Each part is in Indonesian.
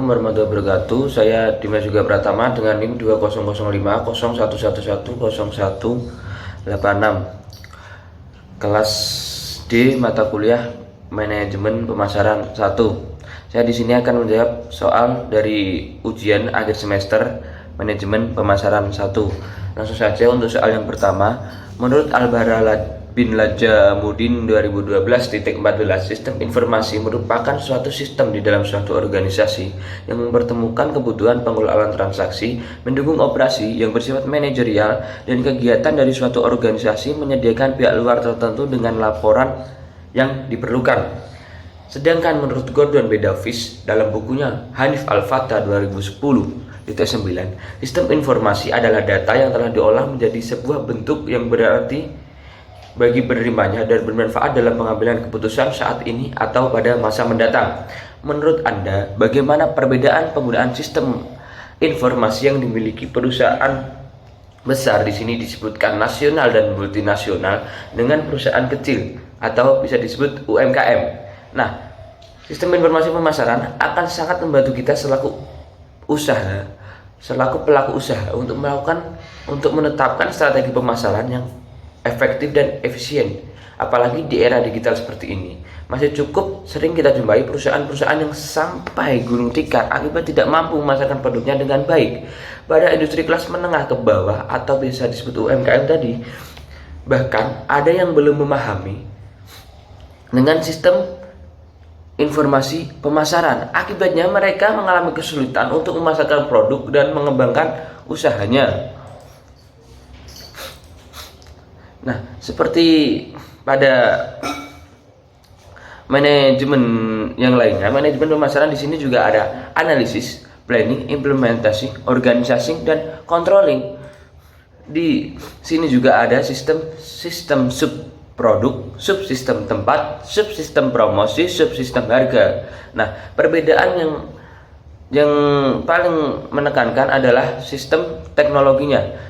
warahmatullahi wabarakatuh. Saya Dimas juga Pratama dengan NIM 2005 0111010186 kelas D mata kuliah Manajemen Pemasaran 1. Saya di sini akan menjawab soal dari ujian akhir semester Manajemen Pemasaran 1. Langsung saja untuk soal yang pertama. Menurut Albara bin Lajamuddin 2012.14, sistem informasi merupakan suatu sistem di dalam suatu organisasi yang mempertemukan kebutuhan pengelolaan transaksi, mendukung operasi yang bersifat manajerial, dan kegiatan dari suatu organisasi menyediakan pihak luar tertentu dengan laporan yang diperlukan. Sedangkan menurut Gordon B. Davis dalam bukunya Hanif Al-Fatah 2010 9, sistem informasi adalah data yang telah diolah menjadi sebuah bentuk yang berarti bagi penerimanya dan bermanfaat dalam pengambilan keputusan saat ini atau pada masa mendatang. Menurut Anda, bagaimana perbedaan penggunaan sistem informasi yang dimiliki perusahaan besar, di sini disebutkan nasional dan multinasional, dengan perusahaan kecil atau bisa disebut UMKM? Nah, sistem informasi pemasaran akan sangat membantu kita selaku pelaku usaha untuk menetapkan strategi pemasaran yang efektif dan efisien. Apalagi di era digital seperti ini, masih cukup sering kita jumpai perusahaan-perusahaan yang sampai gulung tikar akibat tidak mampu memasarkan produknya dengan baik pada industri kelas menengah ke bawah atau bisa disebut UMKM tadi. Bahkan ada yang belum memahami dengan sistem informasi pemasaran. Akibatnya mereka mengalami kesulitan untuk memasarkan produk dan mengembangkan usahanya. Nah, seperti pada manajemen yang lainnya, manajemen pemasaran di sini juga ada analisis, planning, implementasi, organisasi, dan controlling. Di sini juga ada sistem subproduk, subsistem tempat, subsistem promosi, subsistem harga. Nah, perbedaan yang paling menekankan adalah sistem teknologinya.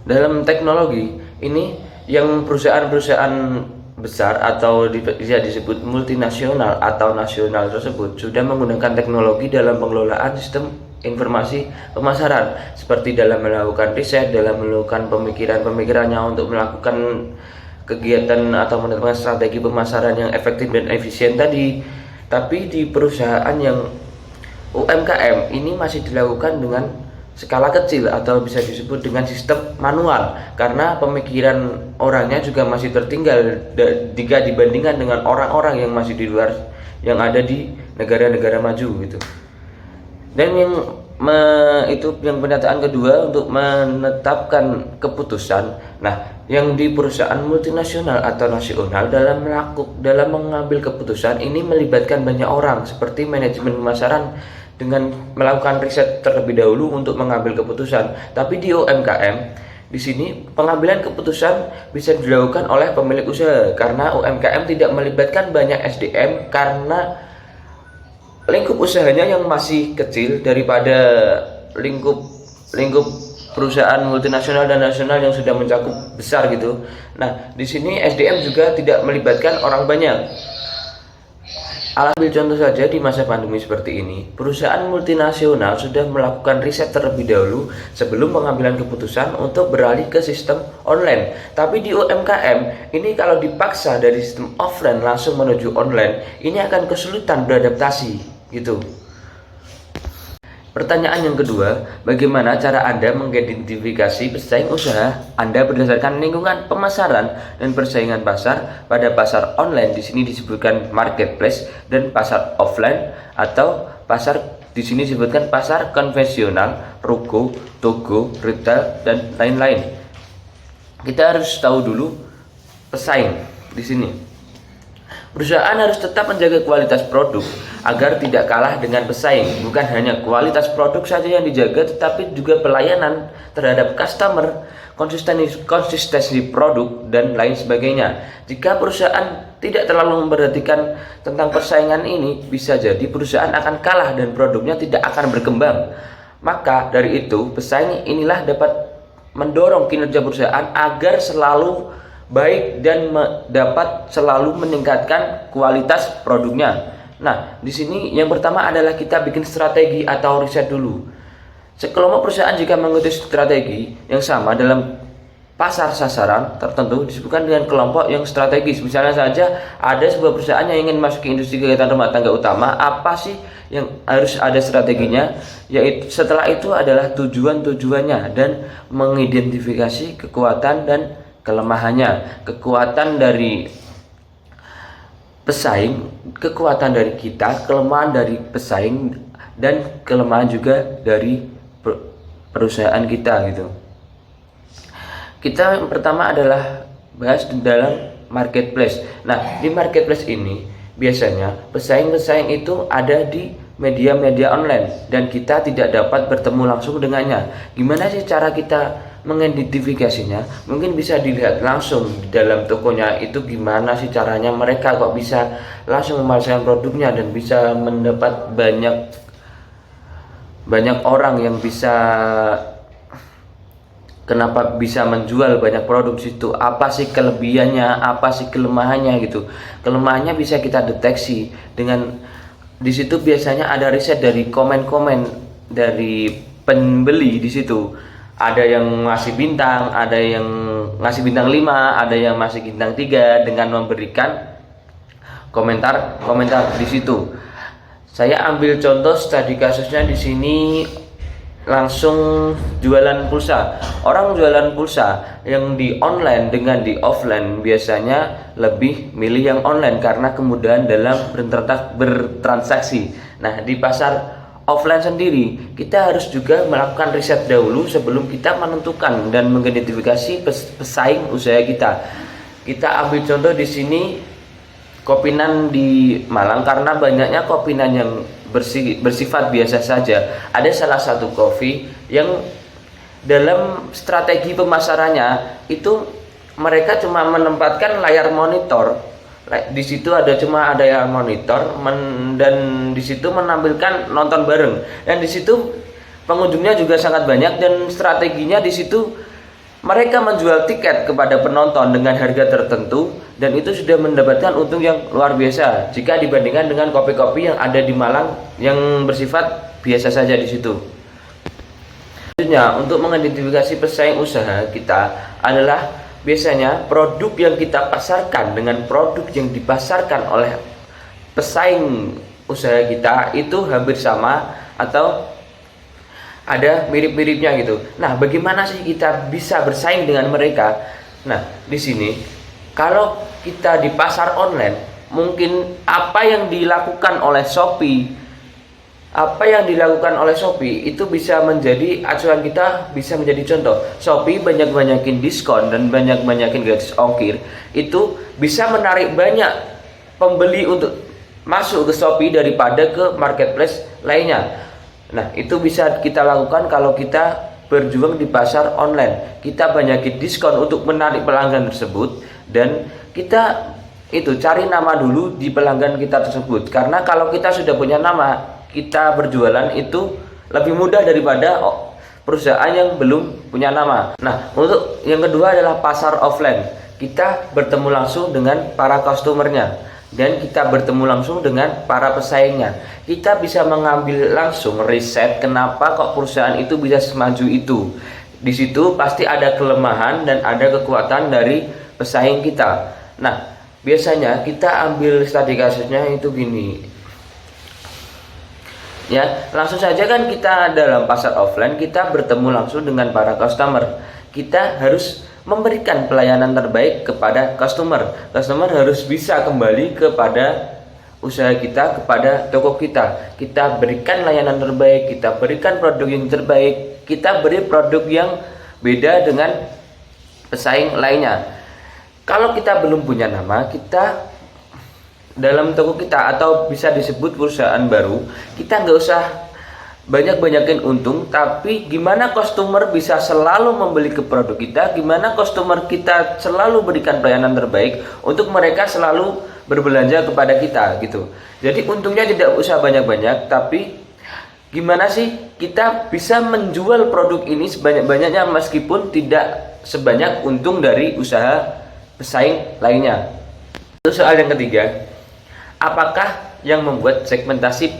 Dalam teknologi ini, yang perusahaan-perusahaan besar atau bisa disebut multinasional atau nasional tersebut sudah menggunakan teknologi dalam pengelolaan sistem informasi pemasaran, seperti dalam melakukan riset, dalam melakukan pemikirannya untuk melakukan kegiatan atau menetapkan strategi pemasaran yang efektif dan efisien tadi. Tapi di perusahaan yang UMKM ini masih dilakukan dengan skala kecil atau bisa disebut dengan sistem manual, karena pemikiran orangnya juga masih tertinggal jika dibandingkan dengan orang-orang yang masih di luar, yang ada di negara-negara maju gitu. Dan itu yang pernyataan kedua untuk menetapkan keputusan. Nah, yang di perusahaan multinasional atau nasional dalam mengambil keputusan ini melibatkan banyak orang, seperti manajemen pemasaran dengan melakukan riset terlebih dahulu untuk mengambil keputusan. Tapi di UMKM di sini pengambilan keputusan bisa dilakukan oleh pemilik usaha, karena UMKM tidak melibatkan banyak SDM karena lingkup usahanya yang masih kecil daripada lingkup perusahaan multinasional dan nasional yang sudah mencakup besar gitu. Nah, di sini SDM juga tidak melibatkan orang banyak. Ambil contoh saja di masa pandemi seperti ini, perusahaan multinasional sudah melakukan riset terlebih dahulu sebelum pengambilan keputusan untuk beralih ke sistem online. Tapi di UMKM ini kalau dipaksa dari sistem offline langsung menuju online, ini akan kesulitan beradaptasi gitu. Pertanyaan yang kedua, bagaimana cara Anda mengidentifikasi pesaing usaha Anda berdasarkan lingkungan pemasaran dan persaingan pasar pada pasar online? Di sini disebutkan marketplace, dan pasar offline atau pasar di sini disebutkan pasar konvensional, ruko, toko, retail, dan lain-lain. Kita harus tahu dulu pesaing di sini. Perusahaan harus tetap menjaga kualitas produk agar tidak kalah dengan pesaing. Bukan hanya kualitas produk saja yang dijaga, tetapi juga pelayanan terhadap customer, konsistensi produk, dan lain sebagainya. Jika perusahaan tidak terlalu memperhatikan tentang persaingan ini, bisa jadi perusahaan akan kalah dan produknya tidak akan berkembang. Maka dari itu, pesaing inilah dapat mendorong kinerja perusahaan agar selalu baik dan dapat selalu meningkatkan kualitas produknya. Nah, di sini yang pertama adalah kita bikin strategi atau riset dulu. Sekelompok perusahaan jika mengikuti strategi yang sama dalam pasar sasaran tertentu disebutkan dengan kelompok yang strategis. Misalnya saja ada sebuah perusahaan yang ingin masuk ke industri kegiatan rumah tangga utama, apa sih yang harus ada strateginya? Yaitu setelah itu adalah tujuan-tujuannya dan mengidentifikasi kekuatan dan kelemahannya. Kekuatan dari pesaing, kekuatan dari kita, kelemahan dari pesaing, dan kelemahan juga dari perusahaan kita gitu. Kita yang pertama adalah bahas di dalam marketplace. Nah, di marketplace ini biasanya pesaing-pesaing itu ada di media-media online dan kita tidak dapat bertemu langsung dengannya. Gimana sih cara kita mengidentifikasinya? Mungkin bisa dilihat langsung di dalam tokonya itu gimana sih caranya mereka kok bisa langsung memasarkan produknya dan bisa mendapat banyak orang yang bisa, kenapa bisa menjual banyak produk situ, apa sih kelebihannya, apa sih kelemahannya gitu. Kelemahannya bisa kita deteksi dengan di situ biasanya ada riset dari komen-komen dari pembeli di situ. Ada yang ngasih bintang, ada yang ngasih bintang 5, ada yang masih bintang 3 dengan memberikan komentar di situ. Saya ambil contoh studi kasusnya di sini, langsung jualan pulsa. Orang jualan pulsa yang di online dengan di offline biasanya lebih milih yang online karena kemudahan dalam bertransaksi. Nah, di pasar offline sendiri kita harus juga melakukan riset dahulu sebelum kita menentukan dan mengidentifikasi pesaing usaha kita. Kita ambil contoh di sini kopinan di Malang, karena banyaknya kopinan yang bersifat biasa saja. Ada salah satu kopi yang dalam strategi pemasarannya itu mereka cuma menempatkan layar monitor. Di situ cuma ada layar monitor dan di situ menampilkan nonton bareng. Dan di situ pengunjungnya juga sangat banyak dan strateginya di situ mereka menjual tiket kepada penonton dengan harga tertentu dan itu sudah mendapatkan untung yang luar biasa jika dibandingkan dengan kopi-kopi yang ada di Malang yang bersifat biasa saja di situ. Selanjutnya, untuk mengidentifikasi pesaing usaha kita adalah biasanya produk yang kita pasarkan dengan produk yang dipasarkan oleh pesaing usaha kita itu hampir sama atau ada mirip-miripnya gitu. Nah, bagaimana sih kita bisa bersaing dengan mereka? Nah, di sini kalau kita di pasar online, mungkin apa yang dilakukan oleh Shopee itu bisa menjadi acuan kita, bisa menjadi contoh. Shopee banyak-banyakin diskon dan banyak-banyakin gratis ongkir, itu bisa menarik banyak pembeli untuk masuk ke Shopee daripada ke marketplace lainnya. Nah, itu bisa kita lakukan kalau kita berjuang di pasar online. Kita banyakin diskon untuk menarik pelanggan tersebut dan kita itu cari nama dulu di pelanggan kita tersebut. Karena kalau kita sudah punya nama, kita berjualan itu lebih mudah daripada perusahaan yang belum punya nama. Nah, untuk yang kedua adalah pasar offline. Kita bertemu langsung dengan para customernya dan kita bertemu langsung dengan para pesaingnya. Kita bisa mengambil langsung riset kenapa kok perusahaan itu bisa semaju itu. Di situ pasti ada kelemahan dan ada kekuatan dari pesaing kita. Nah, biasanya kita ambil studi kasusnya itu gini. Ya, langsung saja kan kita dalam pasar offline kita bertemu langsung dengan para customer. Kita harus memberikan pelayanan terbaik kepada customer. Customer harus bisa kembali kepada usaha kita, kepada toko kita. Kita berikan layanan terbaik, kita berikan produk yang terbaik, kita beri produk yang beda dengan pesaing lainnya. Kalau kita belum punya nama, kita dalam toko kita atau bisa disebut perusahaan baru, kita nggak usah banyak-banyakin untung, tapi gimana customer bisa selalu membeli ke produk kita, gimana customer kita selalu berikan pelayanan terbaik untuk mereka selalu berbelanja kepada kita gitu. Jadi untungnya tidak usah banyak-banyak, tapi gimana sih kita bisa menjual produk ini sebanyak-banyaknya meskipun tidak sebanyak untung dari usaha pesaing lainnya. Itu soal yang ketiga. Apakah yang membuat segmentasi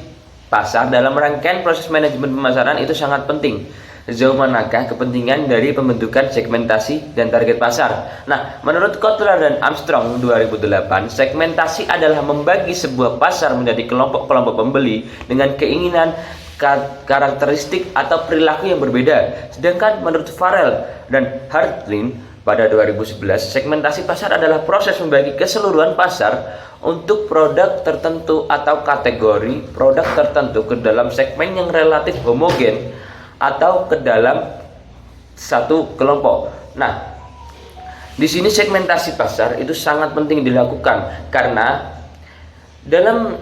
pasar dalam rangkaian proses manajemen pemasaran itu sangat penting. Sejauh manakah kepentingan dari pembentukan segmentasi dan target pasar? Nah, menurut Kotler dan Armstrong 2008, segmentasi adalah membagi sebuah pasar menjadi kelompok-kelompok pembeli dengan keinginan, karakteristik atau perilaku yang berbeda. Sedangkan menurut Farrell dan Hartlin pada 2011, segmentasi pasar adalah proses membagi keseluruhan pasar untuk produk tertentu atau kategori produk tertentu ke dalam segmen yang relatif homogen atau ke dalam satu kelompok. Nah, di sini segmentasi pasar itu sangat penting dilakukan karena dalam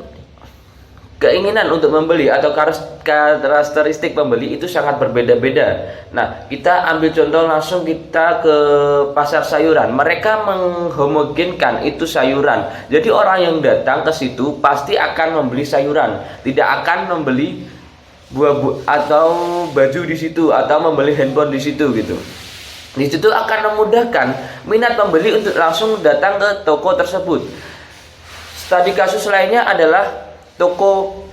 keinginan untuk membeli atau karakteristik pembeli itu sangat berbeda-beda. Nah, kita ambil contoh langsung, kita ke pasar sayuran. Mereka menghomogenkan itu sayuran. Jadi orang yang datang ke situ pasti akan membeli sayuran, tidak akan membeli buah atau baju di situ atau membeli handphone di situ gitu. Di situ akan memudahkan minat pembeli untuk langsung datang ke toko tersebut. Studi kasus lainnya adalah toko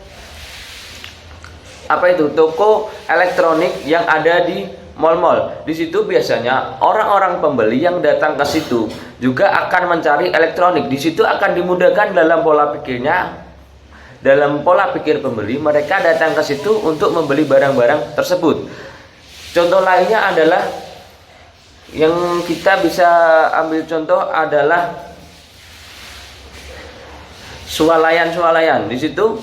toko elektronik yang ada di mal-mal. Di situ biasanya orang-orang pembeli yang datang ke situ juga akan mencari elektronik. Di situ akan dimudahkan dalam pola pikirnya. Dalam pola pikir pembeli, mereka datang ke situ untuk membeli barang-barang tersebut. Contoh lainnya adalah yang kita bisa ambil contoh adalah swalayan. Di situ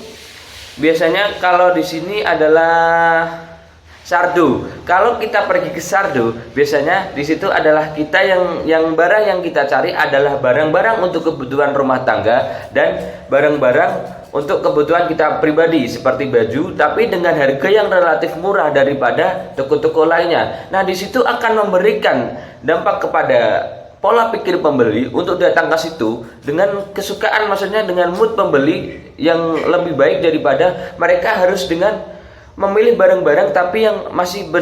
biasanya kalau di sini adalah sardo. Kalau kita pergi ke sardo, biasanya di situ adalah kita yang barang yang kita cari adalah barang-barang untuk kebutuhan rumah tangga dan barang-barang untuk kebutuhan kita pribadi seperti baju, tapi dengan harga yang relatif murah daripada toko-toko lainnya. Nah, di situ akan memberikan dampak kepada pola pikir pembeli untuk datang ke situ dengan kesukaan, maksudnya dengan mood pembeli yang lebih baik daripada mereka harus dengan memilih barang-barang tapi yang masih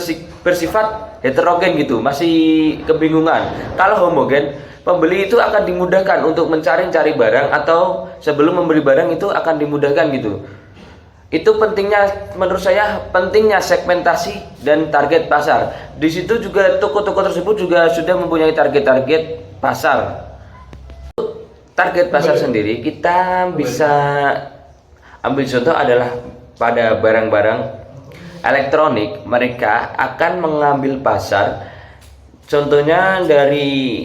bersifat heterogen gitu, masih kebingungan. Kalau homogen, pembeli itu akan dimudahkan untuk mencari-cari barang atau sebelum membeli barang itu akan dimudahkan gitu. Itu pentingnya, menurut saya pentingnya segmentasi dan target pasar. Di situ juga toko-toko tersebut juga sudah mempunyai target-target pasar. Target pasar sendiri kita bisa ambil contoh adalah pada barang-barang elektronik, mereka akan mengambil pasar. Contohnya dari,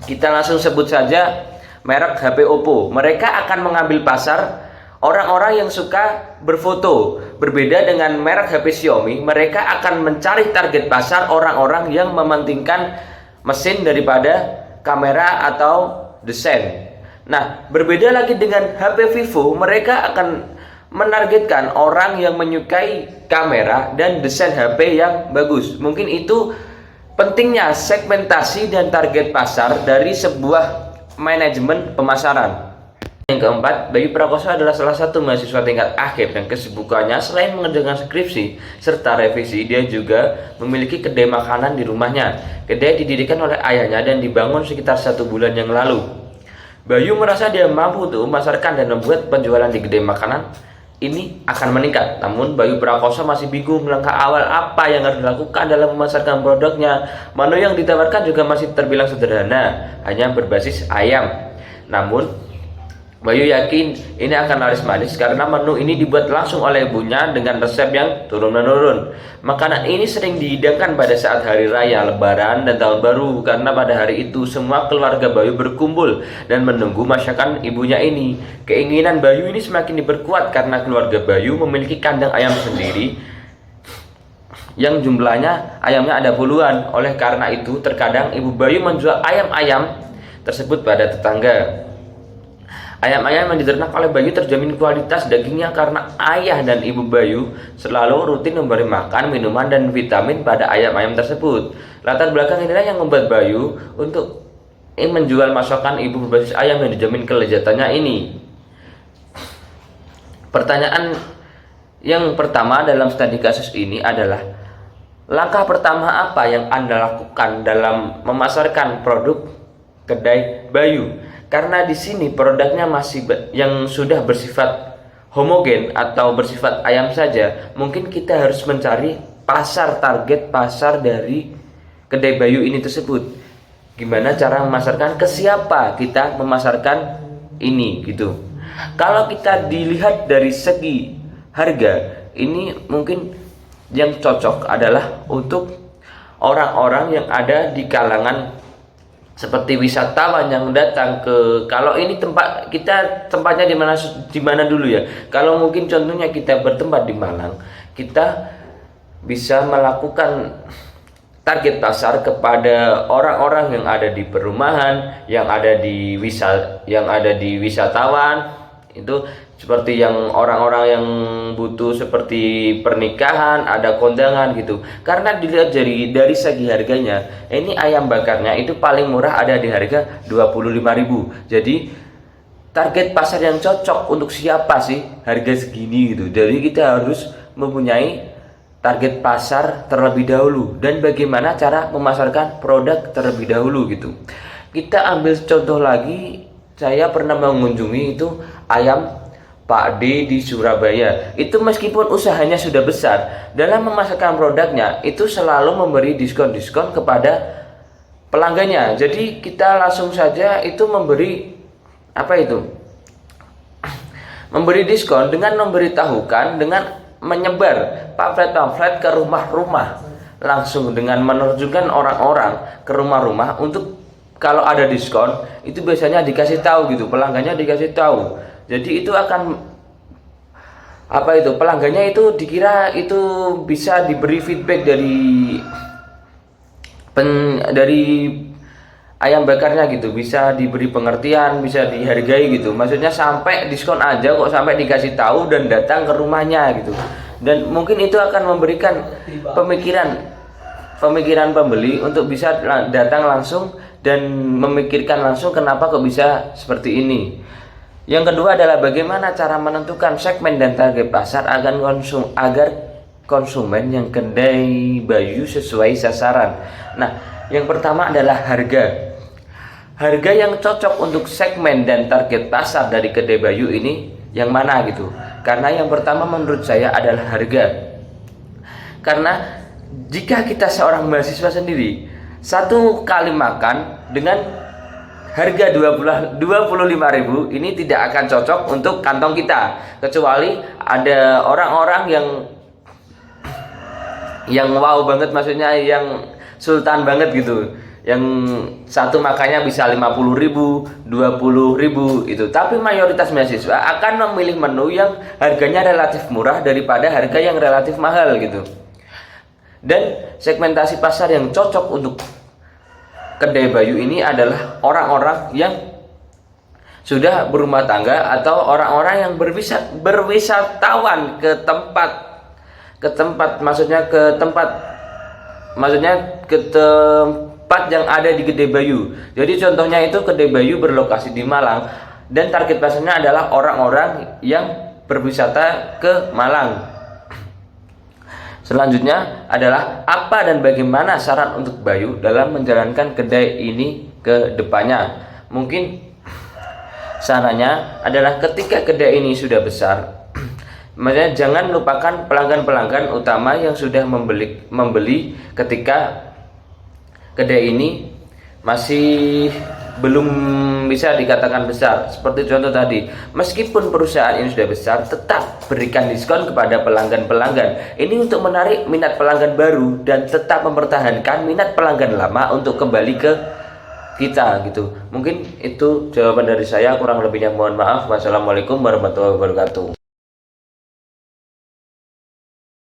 kita langsung sebut saja merek HP Oppo. Mereka akan mengambil pasar orang-orang yang suka berfoto. Berbeda dengan merek HP Xiaomi, mereka akan mencari target pasar orang-orang yang mementingkan mesin daripada kamera atau desain. Nah, berbeda lagi dengan HP Vivo, mereka akan menargetkan orang yang menyukai kamera dan desain HP yang bagus. Mungkin itu pentingnya segmentasi dan target pasar dari sebuah manajemen pemasaran. Yang keempat, Bayu Prakoso adalah salah satu mahasiswa tingkat akhir dan kesibukannya selain mengerjakan skripsi serta revisi, dia juga memiliki kedai makanan di rumahnya. Kedai didirikan oleh ayahnya dan dibangun sekitar 1 bulan yang lalu. Bayu merasa dia mampu untuk memasarkan dan membuat penjualan di kedai makanan ini akan meningkat. Namun Bayu Prakoso masih bingung langkah awal apa yang harus dilakukan dalam memasarkan produknya. Menu yang ditawarkan juga masih terbilang sederhana, hanya berbasis ayam. Namun Bayu yakin ini akan laris manis karena menu ini dibuat langsung oleh ibunya dengan resep yang turun-menurun. Makanan ini sering dihidangkan pada saat hari raya, lebaran, dan tahun baru karena pada hari itu semua keluarga Bayu berkumpul dan menunggu masakan ibunya ini. Keinginan Bayu ini semakin diperkuat karena keluarga Bayu memiliki kandang ayam sendiri yang jumlahnya ayamnya ada puluhan. Oleh karena itu terkadang ibu Bayu menjual ayam-ayam tersebut pada tetangga. Ayam-ayam yang diternak oleh Bayu terjamin kualitas dagingnya karena ayah dan ibu Bayu selalu rutin memberi makan, minuman, dan vitamin pada ayam-ayam tersebut. Latar belakang inilah yang membuat Bayu untuk menjual masakan ibu berbasis ayam yang dijamin kelezatannya ini. Pertanyaan yang pertama dalam studi kasus ini adalah, langkah pertama apa yang Anda lakukan dalam memasarkan produk kedai Bayu? Karena di sini produknya masih yang sudah bersifat homogen atau bersifat ayam saja, mungkin kita harus mencari target pasar dari kedai Bayu ini tersebut. Gimana cara memasarkan, ke siapa kita memasarkan ini gitu. Kalau kita dilihat dari segi harga, ini mungkin yang cocok adalah untuk orang-orang yang ada di kalangan seperti wisatawan yang datang ke, kalau ini tempatnya di mana dulu ya. Kalau mungkin contohnya kita bertempat di Malang, kita bisa melakukan target pasar kepada orang-orang yang ada di perumahan, yang ada di wisatawan, itu seperti yang orang-orang yang butuh seperti pernikahan, ada kondangan gitu. Karena dilihat dari segi harganya, ini ayam bakarnya itu paling murah ada di harga 25.000. Jadi target pasar yang cocok untuk siapa sih harga segini gitu. Jadi kita harus mempunyai target pasar terlebih dahulu dan bagaimana cara memasarkan produk terlebih dahulu gitu. Kita ambil contoh lagi, saya pernah mengunjungi itu ayam Pak D di Surabaya. Itu meskipun usahanya sudah besar, dalam memasarkan produknya itu selalu memberi diskon-diskon kepada pelanggannya. Jadi kita langsung saja itu memberi memberi diskon dengan memberitahukan, dengan menyebar pamflet-pamflet ke rumah-rumah, langsung dengan menerjunkan orang-orang ke rumah-rumah untuk kalau ada diskon itu biasanya dikasih tahu gitu, pelanggannya dikasih tahu. Jadi itu akan pelanggannya itu dikira itu bisa diberi feedback dari ayam bakarnya gitu, bisa diberi pengertian, bisa dihargai gitu. Maksudnya sampai diskon aja kok sampai dikasih tahu dan datang ke rumahnya gitu. Dan mungkin itu akan memberikan pemikiran pembeli untuk bisa datang langsung dan memikirkan langsung kenapa kok bisa seperti ini. Yang kedua adalah bagaimana cara menentukan segmen dan target pasar agar konsumen yang kedai Bayu sesuai sasaran. Nah, yang pertama adalah harga. Harga yang cocok untuk segmen dan target pasar dari kedai Bayu ini yang mana gitu. Karena yang pertama menurut saya adalah harga. Karena jika kita seorang mahasiswa sendiri, satu kali makan dengan harga 25.000 ini tidak akan cocok untuk kantong kita, kecuali ada orang-orang yang wow banget, maksudnya yang sultan banget gitu, yang satu makannya bisa 50.000, 20.000 itu. Tapi mayoritas mahasiswa akan memilih menu yang harganya relatif murah daripada harga yang relatif mahal gitu. Dan segmentasi pasar yang cocok untuk kedai Bayu ini adalah orang-orang yang sudah berumah tangga atau orang-orang yang berwisatawan ke tempat yang ada di kedai Bayu. Jadi contohnya itu kedai Bayu berlokasi di Malang dan target pasarnya adalah orang-orang yang berwisata ke Malang. Selanjutnya adalah apa dan bagaimana syarat untuk Bayu dalam menjalankan kedai ini ke depannya. Mungkin sarannya adalah ketika kedai ini sudah besar, maksudnya jangan lupakan pelanggan-pelanggan utama yang sudah membeli ketika kedai ini masih belum bisa dikatakan besar. Seperti contoh tadi, meskipun perusahaan ini sudah besar, tetap berikan diskon kepada pelanggan-pelanggan. Ini untuk menarik minat pelanggan baru dan tetap mempertahankan minat pelanggan lama untuk kembali ke kita gitu. Mungkin itu jawaban dari saya, kurang lebihnya mohon maaf. Wassalamualaikum warahmatullahi wabarakatuh.